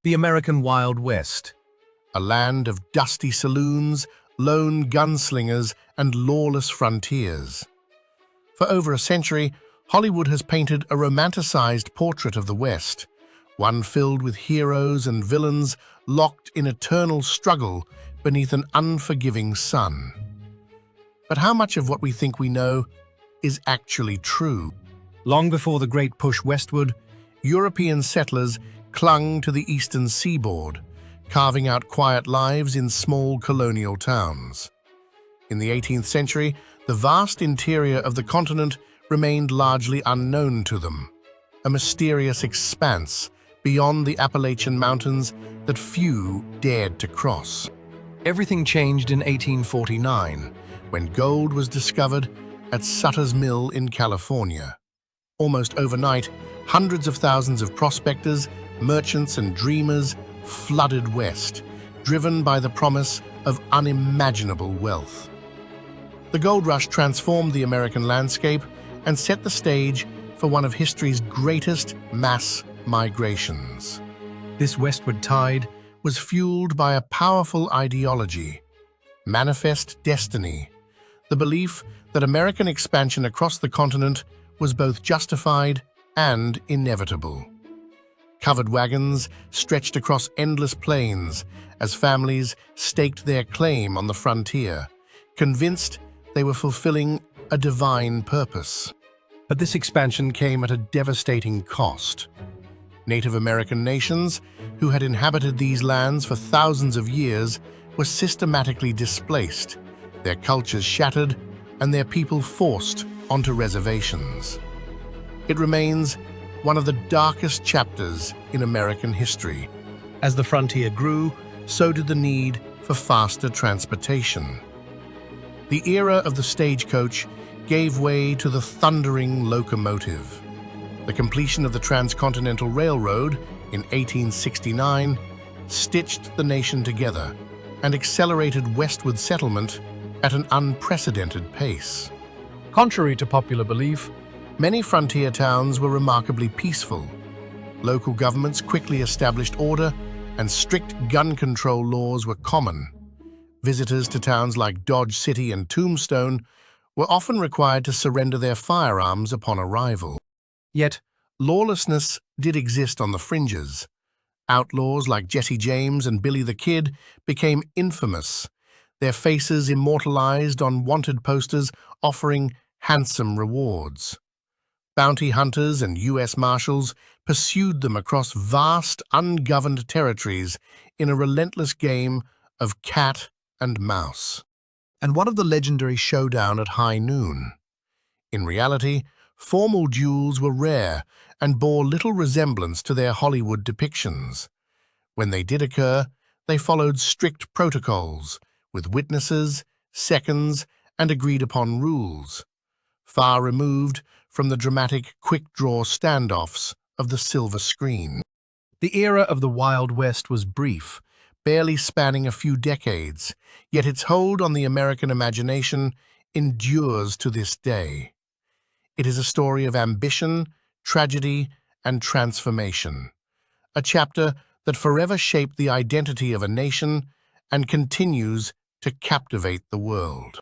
The American Wild West. A land of dusty saloons, lone gunslingers, and lawless frontiers. For over a century, Hollywood has painted a romanticized portrait of the West, one filled with heroes and villains locked in eternal struggle beneath an unforgiving sun. But how much of what we think we know is actually true? Long before the great push westward, European settlers clung to the eastern seaboard, carving out quiet lives in small colonial towns. In the 18th century, the vast interior of the continent remained largely unknown to them, a mysterious expanse beyond the Appalachian Mountains that few dared to cross. everything changed in 1849. When gold was discovered at Sutter's Mill in California. Almost overnight, hundreds of thousands of prospectors, merchants, and dreamers flooded west, driven by the promise of unimaginable wealth. The gold rush transformed the American landscape and set the stage for one of history's greatest mass migrations. This westward tide Was fueled by a powerful ideology, manifest destiny, the belief that American expansion across the continent was both justified and inevitable. Covered wagons stretched across endless plains as families staked their claim on the frontier, convinced they were fulfilling a divine purpose. But this expansion Came at a devastating cost. Native American nations, who had inhabited these lands for thousands of years, were systematically displaced, their cultures shattered, and their people forced onto reservations. It remains one of the darkest chapters in American history. as the frontier grew, So did the need for faster transportation. The era of the stagecoach gave way to the thundering locomotive. The completion of the Transcontinental Railroad in 1869 stitched the nation together and accelerated westward settlement at an unprecedented pace. contrary to popular belief, Many frontier towns were remarkably peaceful. Local governments quickly established order, and strict gun control laws were common. Visitors to towns like Dodge City and Tombstone were often required to surrender their firearms upon arrival. yet Lawlessness did exist on the fringes. Outlaws like Jesse James and Billy the Kid became infamous, their faces immortalized on wanted posters offering handsome rewards. Bounty hunters and U.S. Marshals pursued them across vast, ungoverned territories in a relentless game of cat and mouse. And what of the legendary showdown at high noon? In reality, formal duels were rare and bore little resemblance to their Hollywood depictions. When they did occur, they followed strict protocols, with witnesses, seconds, and agreed-upon rules, far removed from the dramatic quick-draw standoffs of the silver screen. the era of the Wild West was Brief, barely spanning a few decades, yet its hold on the American imagination endures to this day. It is a story of ambition, tragedy, and transformation, a chapter that forever shaped the identity of a nation and continues to captivate the world.